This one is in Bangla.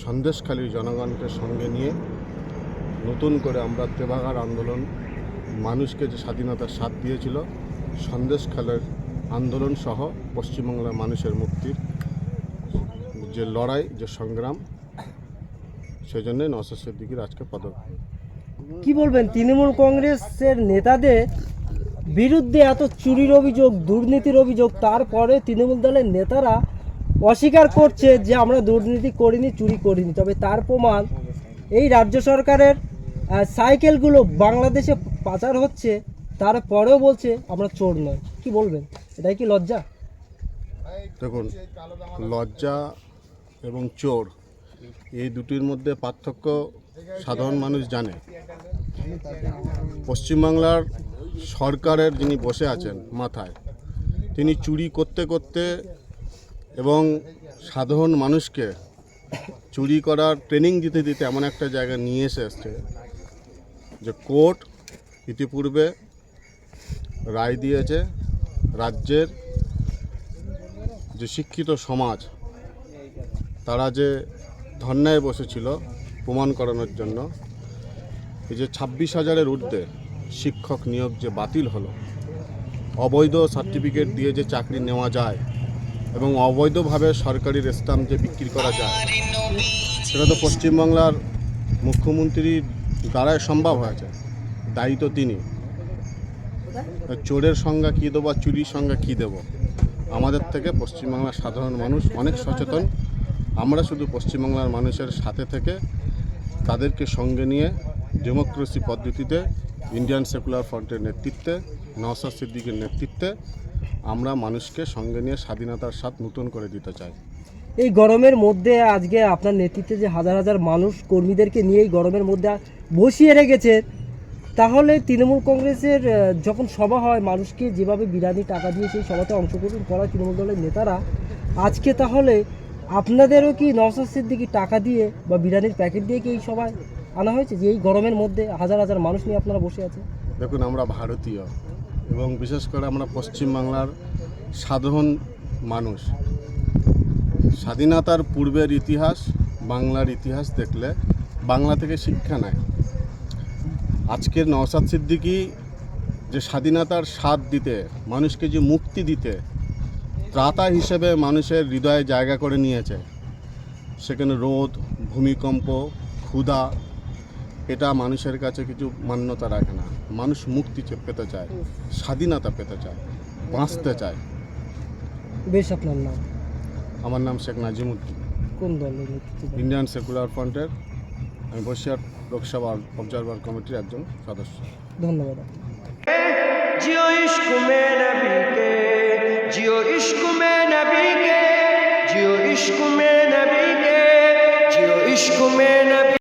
সন্দেশখালীর জনগণকে সঙ্গে নিয়ে নতুন করে আমরা তেভাগার আন্দোলন মানুষকে যে স্বাধীনতার স্বাদ দিয়েছিল, সন্দেশখালীর আন্দোলন সহ পশ্চিমবাংলার মানুষের মুক্তির যে লড়াই, যে সংগ্রাম, সেজন্যই নওশাদ সিদ্দিকীর আজকে পদক্ষেপ। কি বলবেন তৃণমূল কংগ্রেসের নেতাদের বিরুদ্ধে এত চুরির অভিযোগ, দুর্নীতির অভিযোগ, তারপরে তৃণমূল দলের নেতারা অস্বীকার করছে যে আমরা দুর্নীতি করিনি, চুরি করিনি। তবে তার প্রমাণ এই রাজ্য সরকারের সাইকেলগুলো বাংলাদেশে পাচার হচ্ছে, তারপরেও বলছে আমরা চোর নয়। কি বলবেন, এটাই কি লজ্জা? দেখুন, লজ্জা এবং চোর এই দুটির মধ্যে পার্থক্য সাধারণ মানুষ জানে। পশ্চিমবাংলার সরকারের যিনি বসে আছেন মাথায়, তিনি চুরি করতে করতে এবং সাধারণ মানুষকে চুরি করার ট্রেনিং দিতে দিতে এমন একটা জায়গায় নিয়ে এসেছে যে কোর্ট ইতিপূর্বে রায় দিয়েছে রাজ্যের যে শিক্ষিত সমাজ তারা যে ধর্নায় বসেছিল প্রমাণ করানোর জন্য, এই যে 26,000-এর ঊর্ধ্বে শিক্ষক নিয়োগ যে বাতিল হলো, অবৈধ সার্টিফিকেট দিয়ে যে চাকরি নেওয়া যায় এবং অবৈধভাবে সরকারি স্ট্যাম্প যে বিক্রি করা যায়, সেটা তো পশ্চিমবাংলার মুখ্যমন্ত্রীর দ্বারাই সম্ভব হয়েছে। দায়ী তো তিনি। চোরের সংজ্ঞা কী দেবো আর চুরির সংজ্ঞা কী দেবো? আমাদের থেকে পশ্চিমবাংলার সাধারণ মানুষ অনেক সচেতন। আমরা শুধু পশ্চিমবাংলার মানুষের সাথে থেকে তাদেরকে সঙ্গে নিয়ে ডেমোক্রেসি পদ্ধতিতে ইন্ডিয়ান সেকুলার ফ্রন্টের নেতৃত্বে, নওশাদ সিদ্দিকীর নেতৃত্বে আমরা মানুষকে সঙ্গে নিয়ে স্বাধীনতার স্বাদ নতুন করে দিতে চাই। এই গরমের মধ্যে আজকে আপনার নেতৃত্বে যে হাজার হাজার মানুষ কর্মীদেরকে নিয়ে এই গরমের মধ্যে বসিয়ে রেখেছে, তাহলে তৃণমূল কংগ্রেসের যখন সভা হয়, মানুষকে যেভাবে বিরানি টাকা দিয়ে সেই সভাতে অংশগ্রহণ করা তৃণমূল দলের নেতারা, আজকে তাহলে আপনাদেরও কি নওশাদ সিদ্দিকী টাকা দিয়ে বা বিরিয়ানির প্যাকেট দিয়ে কি এই সভায় আনা হয়েছে যে এই গরমের মধ্যে হাজার হাজার মানুষ নিয়ে আপনারা বসে আছেন? দেখুন, আমরা ভারতীয় এবং বিশেষ করে আমরা পশ্চিমবাংলার সাধারণ মানুষ। স্বাধীনতার পূর্বের ইতিহাস, বাংলার ইতিহাস দেখলে বাংলা থেকে শিক্ষা নেয়। আজকের নওশাদ সিদ্দিকী যে স্বাধীনতার স্বাদ দিতে, মানুষকে যে মুক্তি দিতে ত্রাতা হিসেবে মানুষের হৃদয়ে জায়গা করে নিয়েছে, সেখানে রোদ, ভূমিকম্প, ক্ষুধা এটা মানুষের কাছে কিছু মান্যতা রাখে না। মানুষ মুক্তি পেতে চায়, স্বাধীনতা পেতে চায়, বাঁচতে চায়। বেশ, আপনার নাম? আমার নাম শেখ নাজিমুদ্দিন। কোন দলের নেতৃত্ব? ইন্ডিয়ান সেকুলার ফ্রন্টের আমি বসিরহাট লোকসভা অবজারভার কমিটির একজন সদস্য। ধন্যবাদ।